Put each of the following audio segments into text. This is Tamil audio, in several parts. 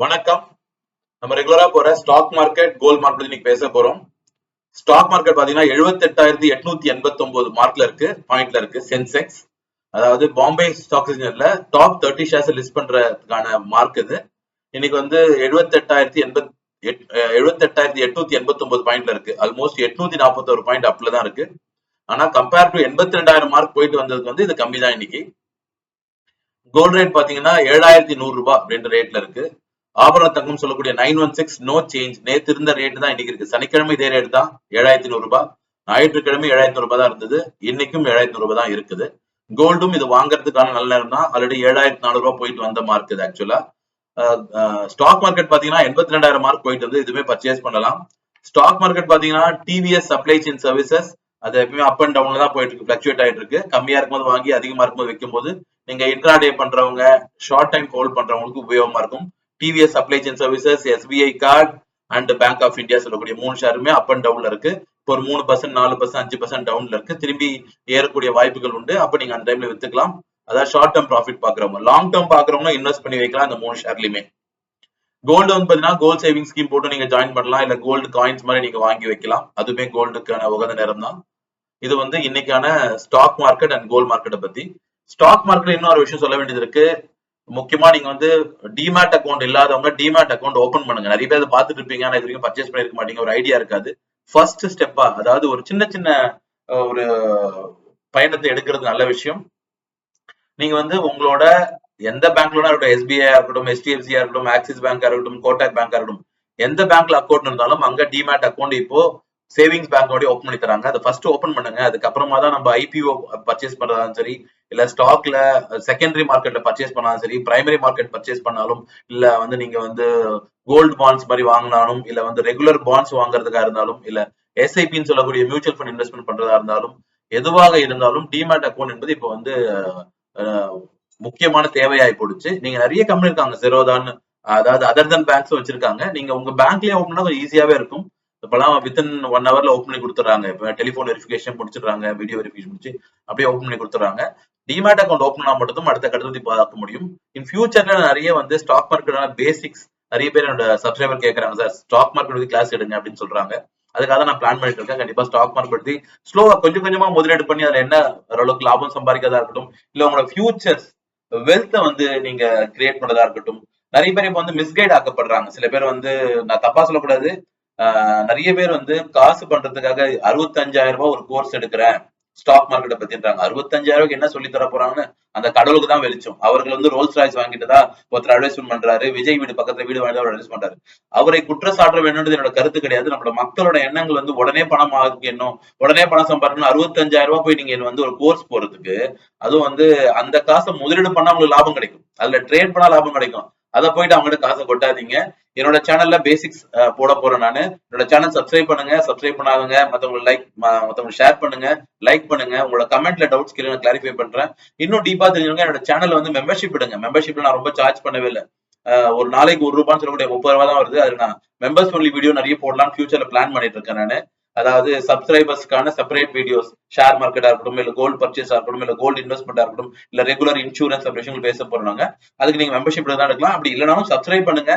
வணக்கம். நம்ம ரெகுலரா போற ஸ்டாக் மார்க்கெட் கோல்ட் மார்க்கெட் இன்னைக்கு பேச போறோம். ஸ்டாக் மார்க்கெட் பாத்தீங்கன்னா 78,889 மார்க்ல இருக்கு, பாயிண்ட்ல இருக்கு சென்செக்ஸ். அதாவது பாம்பே ஸ்டாக் எக்ஸ்சேஞ்ச்ல டாப் 30 ஷேர்ஸ் லிஸ்ட் பண்றதுக்கான மார்க் இது. இன்னைக்கு வந்து 78,889 பாயிண்ட்ல இருக்கு. ஆல்மோஸ்ட் 841 பாயிண்ட் அப்ல தான் இருக்கு. ஆனா கம்பேர் டு 82,000 மார்க் போயிட்டு வந்ததுக்கு வந்து இது கம்மி தான் இன்னைக்கு. கோல்ட் ரேட் பாத்தீங்கன்னா 7,100 ரூபாய் அப்படின்ற ரேட்ல இருக்கு. ஆபரண தங்கம் சொல்லக்கூடிய 916 நோ சேஞ்ச். நேத்து இருந்த ரேட் தான் இன்னைக்கு இருக்கு. சனிக்கிழமை இதே ரேட் தான் 7,100 ரூபாய். ஞாயிற்றுக்கிழமை 7,100 ரூபாய் தான் இருந்தது. இன்னைக்கும் 7,100 ரூபாய் தான் இருக்குது. கோல்டும் இது வாங்குறதுக்கான நல்ல நேரம் தான். ஆல்ரெடி 7,400 ரூபாய் போயிட்டு வந்த மார்க் இது ஆக்சுவலா. ஸ்டாக் மார்க்கெட் பாத்தீங்கன்னா 82,000 மார்க் போயிட்டு வந்து இதுவுமே பர்ச்சேஸ் பண்ணலாம். ஸ்டாக் மார்க்கெட் பாத்தீங்கன்னா டிவிஎஸ் சப்ளை செயின் சர்வீசஸ் அது எப்பயுமே அப் அண்ட் டவுன்ல தான் போயிட்டு இருக்கு, பிளக்சுவேட் ஆயிட்டு இருக்கு. கம்மியா இருக்கும்போது வாங்கி அதிகமா இருக்கும்போது வைக்கும் போது நீங்க இன்ட்ராடே பண்றவங்க, ஷார்ட் டைம் ஹோல்ட் பண்றவங்களுக்கு உபயோகமா இருக்கும். TVS supply chain services, SBI card and bank of India சொல்லக்கூடிய 3 ஷேருமே அப் அண்ட் டவுன்ல இருக்கு. இப்போ ஒரு 3%, 4%, 5% டவுன்ல இருக்கு. திரும்பி ஏறக்கூடிய வாய்ப்புகள் உண்டு. அப்ப நீங்க அந்த டைம்ல வித்துக்கலாம். அதாவது ஷார்ட் டேர்ம் ப்ராஃபிட் பாக்குறவங்க. லாங் டேர்ம் பாக்குறவங்க இன்வெஸ்ட் பண்ணி வைக்கலாம் இந்த 3 ஷேர்லயுமே. கோல்டு வந்து பாத்தீங்கன்னா கோல்ட் சேவிங் ஸ்கீம் போட்டு நீங்க ஜாயின் பண்ணலாம். இல்ல கோல்டு காயின்ஸ் மாதிரி நீங்க வாங்கி வைக்கலாம். அதுவுமே கோல்டுக்கான உகந்த நேரம் தான். இது வந்து இன்னைக்கான ஸ்டாக் மார்க்கெட் அண்ட் கோல்ட் மார்க்கெட்டை பத்தி. ஸ்டாக் மார்க்கெட் இன்னொரு விஷயம் சொல்ல வேண்டியது இருக்கு. முக்கியமா நீங்க வந்து டிமேட் அக்கௌண்ட் இல்லாதவங்க டிமேட் அக்கௌண்ட் ஓபன் பண்ணுங்க. நிறைய பேர் பார்த்துட்டு இருப்பீங்க, ஆனா இது வரைக்கும் பர்ச்சேஸ் பண்ணிருக்க மாட்டீங்க, ஒரு ஐடியா இருக்காது. ஃபர்ஸ்ட் ஸ்டெப்பா, அதாவது ஒரு சின்ன சின்ன ஒரு பயணத்தை எடுக்கிறது நல்ல விஷயம். நீங்க வந்து உங்களோட எந்த பேங்க்ல இருக்கட்டும், எஸ்பிஐ இருக்கட்டும், HDFC இருக்கட்டும், ஆக்சிஸ் பேங்கா இருக்கட்டும், கோட்டாக் பேங்கா இருக்கட்டும், எந்த பேங்க்ல அக்கௌண்ட் இருந்தாலும் அங்க டிமேட் அக்கௌண்ட் இப்போ சேவிங்ஸ் பேங்கோட ஓபன் பண்ணி தராங்க. அதை ஃபர்ஸ்ட் ஓபன் பண்ணுங்க. அதுக்கப்புறமா தான் நம்ம ஐபிஓ பர்ச்சேஸ் பண்றதாலும் சரி, இல்ல ஸ்டாக்ல செகண்டரி மார்க்கெட்ல பர்ச்சேஸ் பண்ணாலும் சரி, பிரைமரி மார்க்கெட் பர்ச்சேஸ் பண்ணாலும், இல்ல வந்து நீங்க வந்து கோல்டு பாண்ட்ஸ் மாதிரி வாங்கினாலும், இல்ல வந்து ரெகுலர் பாண்ட்ஸ் வாங்குறதுக்கா இருந்தாலும், இல்ல எஸ்ஐபின்னு சொல்லக்கூடிய மியூச்சுவல் ஃபண்ட் இன்வெஸ்ட்மெண்ட் பண்றதா இருந்தாலும், எதுவாக இருந்தாலும் டிமேட் அக்கௌண்ட் என்பது இப்போ வந்து முக்கியமான தேவையாய் போடுச்சு. நீங்க நிறைய கம்பெனி இருக்காங்க, ஜெரோதான், அதாவது அதர் தன் பேங்க்ஸ் வச்சிருக்காங்க. நீங்க உங்க பேங்க்லயே ஓபன் பண்ணா கொஞ்சம் ஈஸியாவே இருக்கும். இப்பெல்லாம் வித்தின் 1 ஹவர்ல ஓபன் பண்ணி கொடுத்துறாங்க. இப்ப டெலிபோன் வெரிஃபிகேஷன் முடிச்சிடுறாங்க, வீடியோ வெரிஃபிகேஷன் முடிச்சு அப்படியே ஓபன் பண்ணி கொடுத்துறாங்க. டிமேட் அக்கௌண்ட் ஓபன் பண்ணா மட்டும் அடுத்த கட்டத்தை பார்க்க முடியும். இன் ஃபியூச்சர்ல நிறைய வந்து ஸ்டாக் மார்க்கெட்டான பேசிக்ஸ் நிறைய பேர் என்னோட சப்ஸ்கிரைபர் கேட்கறாங்க, சார் ஸ்டாக் மார்க்கெட் கிளாஸ் எடுங்க அப்படின்னு சொல்றாங்க. அதுக்காக நான் பிளான் பண்ணிட்டு இருக்கேன். கண்டிப்பா ஸ்டாக் மார்க்கெட் பத்தி ஸ்லோவா கொஞ்சம் கொஞ்சமா முதலீடு பண்ணி அதுல என்ன ஓரளவுக்கு லாபம் சம்பாதிக்கிறதா இருக்கட்டும், இல்ல உங்களோட ஃபியூச்சர்ஸ் வெல்த்தை வந்து நீங்க கிரியேட் பண்றதா இருக்கட்டும். நிறைய பேர் இப்ப வந்து மிஸ்கைட் ஆக்கப்படுறாங்க. சில பேர் வந்து, நான் தப்பா சொல்லக்கூடாது, நிறைய பேர் வந்து காசு பண்றதுக்காக 65,000 ரூபாய் ஒரு கோர்ஸ் எடுக்கிறேன் ஸ்டாக் மார்க்கெட்டை பத்தின்றாங்க. 65,000 ரூபாய்க்கு என்ன சொல்லி தர போறாங்கன்னு அந்த கடவுளுக்கு தான் வெளிச்சம். அவர்கள் வந்து ரோல்ஸ் ராய்ஸ் வாங்கிட்டுதா ஒருத்தர் அட்வைஸ்மெண்ட் பண்றாரு, விஜய் வீடு பக்கத்துல வீடு வாங்கி அட்வைஸ் பண்றாரு. அவரை குற்றச்சாட்ட வேணும்ன்றது என்னோட கருத்து கிடையாது. நம்மளோட மக்களோட எண்ணங்கள் வந்து உடனே பணம் ஆகணும், உடனே பணம் சம்பாதிக்கணும். 65,000 ரூபாய் போய் நீங்க வந்து ஒரு கோர்ஸ் போறதுக்கு, அதுவும் வந்து அந்த காசை முதலீடு பண்ணா உங்களுக்கு லாபம் கிடைக்கும், அதுல ட்ரேட் பண்ணா லாபம் கிடைக்கும். அதை போயிட்டு அவங்ககிட்ட காசை கொட்டாதீங்க. என்னோட சேனல்ல பேசிக்ஸ் போட போறேன் நானு. என்னோட சேனல் சப்ஸ்கிரைப் பண்ணுங்க, சப்ஸ்கிரைப் பண்ணாதவங்க மத்தவங்க ஷேர் பண்ணுங்க, லைக் பண்ணுங்க. உங்களோட கமெண்ட்ல டவுட்ஸ் கேளுங்க, கிளாரிஃபை பண்றேன். இன்னும் டீப்பா தெரிஞ்சவங்க என்னோட சேனல்ல வந்து மெம்பர்ஷிப் எடுங்க. மெம்பர்ஷிப்ல நான் ரொம்ப சார்ஜ் பண்ணவே இல்லை. ஒரு நாளைக்கு 1 ரூபான்னு சொல்லக்கூடிய 30 ரூபாய் தான் வருது. அது நான் மெம்பர்ஸ் ஒன்லி வீடியோ நிறைய போடலாம் ஃபியூச்சர்ல பிளான் பண்ணிட்டு இருக்கேன் நானு. அதாவது சப்ஸ்கிரைபர்ஸ்க்கான செப்பரேட் வீடியோஸ், ஷேர் மார்க்கெட்டா இருக்கட்டும், இல்ல கோல்டு பர்ச்சேஸா இருக்கட்டும், இல்ல கோல்டு இன்வெஸ்ட்மெண்டா இருக்கட்டும், இல்ல ரெகுலர் இன்சூரன்ஸ் அப்படி விஷயங்கள் பேச போறாங்க. அதுக்கு நீங்க மெம்பர்ஷிப்ல தான் எடுக்கலாம். அப்படி இல்லைனாலும் சப்ஸ்கிரைப் பண்ணுங்க.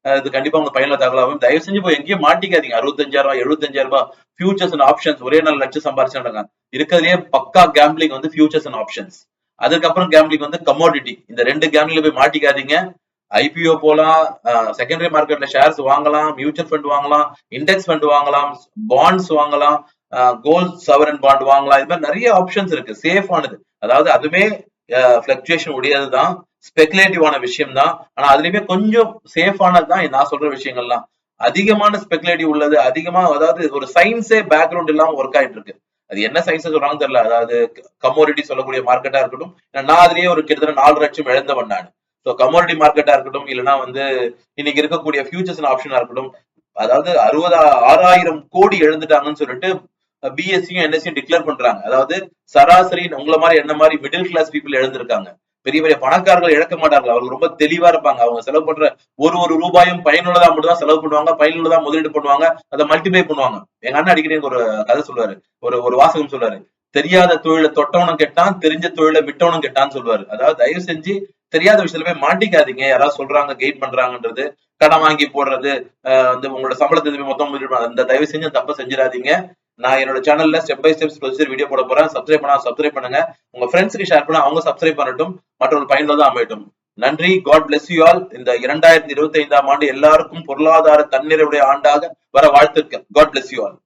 இது கண்டிப்பா உங்களுக்கு பயனுள்ள தகவலாகும். தயவு செஞ்சு போய் எங்கேயும் மாட்டிக்காதீங்க. 65,000 ரூபாய், 75,000 ரூபாய் ஃபியூச்சர்ஸ் அண்ட் ஆப்ஷன்ஸ் ஒரே நாள் லட்சம் சம்பாரிச்சாங்க. இருக்கிறதுலயே பக்கா கேம்பிளிங் வந்து ஃபியூச்சர்ஸ் அண்ட் ஆப்ஷன்ஸ். அதுக்கப்புறம் கேம்பிளிங் வந்து கமோடிட்டி. இந்த 2 கேம்பிளிங்ல போய் மாட்டிக்காதீங்க. ஐபிஓ போலாம், செகண்டரி மார்க்கெட்ல ஷேர்ஸ் வாங்கலாம், மியூச்சுவல் ஃபண்ட் வாங்கலாம், இண்டெக்ஸ் ஃபண்ட் வாங்கலாம், பாண்ட்ஸ் வாங்கலாம், கோல்ட் சவரன் பாண்ட் வாங்கலாம். இது மாதிரி நிறைய ஆப்ஷன்ஸ் இருக்கு, சேஃப் ஆனது. அதாவது அதுவே பிளக்சுவேஷன் உடையதுதான், ஸ்பெகுலேட்டிவான விஷயம் தான். ஆனா அதுலயுமே கொஞ்சம் சேஃப் ஆனதுதான் நான் சொல்ற விஷயங்கள்லாம். அதிகமான ஸ்பெகுலேட்டிவ் உள்ளது, அதிகமா அதாவது ஒரு சயின்ஸே பேக்ரவுண்ட் இல்லாம ஒர்க் ஆயிட்டு இருக்கு. அது என்ன சயின்ஸ் சொல்றாங்க தெரியல. அதாவது கமோடிட்டி சொல்லக்கூடிய மார்க்கெட்டா இருக்கட்டும், நான் அதுலயே ஒரு கிட்டத்தட்ட 4 லட்சம் இழந்தவன் நான். ஸோ கமோடிட்டி மார்க்கெட்டா இருக்கட்டும், இல்லைன்னா வந்து இன்னைக்கு இருக்கக்கூடிய ஃபியூச்சர்ஸ் ஆப்ஷனா இருக்கட்டும், அதாவது 6,000 கோடி எழுந்துட்டாங்கன்னு சொல்லிட்டு பிஎஸ்சியும் என்எஸ்சியும் டிக்ளேர் பண்றாங்க. அதாவது சராசரி உங்களை மாதிரி என்ன மாதிரி மிடில் கிளாஸ் பீப்புள் எழுந்திருக்காங்க. பெரிய பெரிய பணக்காரர்கள் இழக்க மாட்டார்கள். அவர்கள் ரொம்ப தெளிவா இருப்பாங்க. அவங்க செலவு பண்ற ஒரு ரூபாயும் பயனுள்ளதா மட்டும் தான் செலவு பண்ணுவாங்க, பயனுள்ளதா முதலீடு பண்ணுவாங்க, அதை மல்டிப்ளை பண்ணுவாங்க. எங்க அண்ணன் அடிக்கடி ஒரு கதை சொல்லுவாரு, ஒரு வாசகம் சொல்லுவாரு, தெரியாத தொழிலை தொட்டவனும் கெட்டான், தெரிஞ்ச தொழிலை விட்டவனும் கெட்டான்னு சொல்லுவாரு. அதாவது தயவு செஞ்சு தெரியாத விஷயத்துல போய் மாட்டிக்காதீங்க. யாராவது சொல்றாங்க கைட் பண்றாங்கன்றது, கடன் வாங்கி போடுறது, வந்து உங்களோட சம்பளத்தை மொத்தம் அந்த தயவு செஞ்சு தப்ப செஞ்சிடாதீங்க. நான் என்னோட சேனல்ல step by step procedure video போட போறேன். சப்ஸ்கிரைப் பண்ணுங்க. உங்க ஃப்ரெண்ட்ஸ்க்கு ஷேர் பண்ண, அவங்க சப்ஸ்கிரைப் பண்ணட்டும். மற்றொரு பயனுள்ளதா அமையட்டும். நன்றி. God bless you all. இந்த 2025ஆம் ஆண்டு எல்லாருக்கும் பொருளாதார தன்னிறைவுடைய ஆண்டாக வர வாழ்த்துக்கள். God bless you all.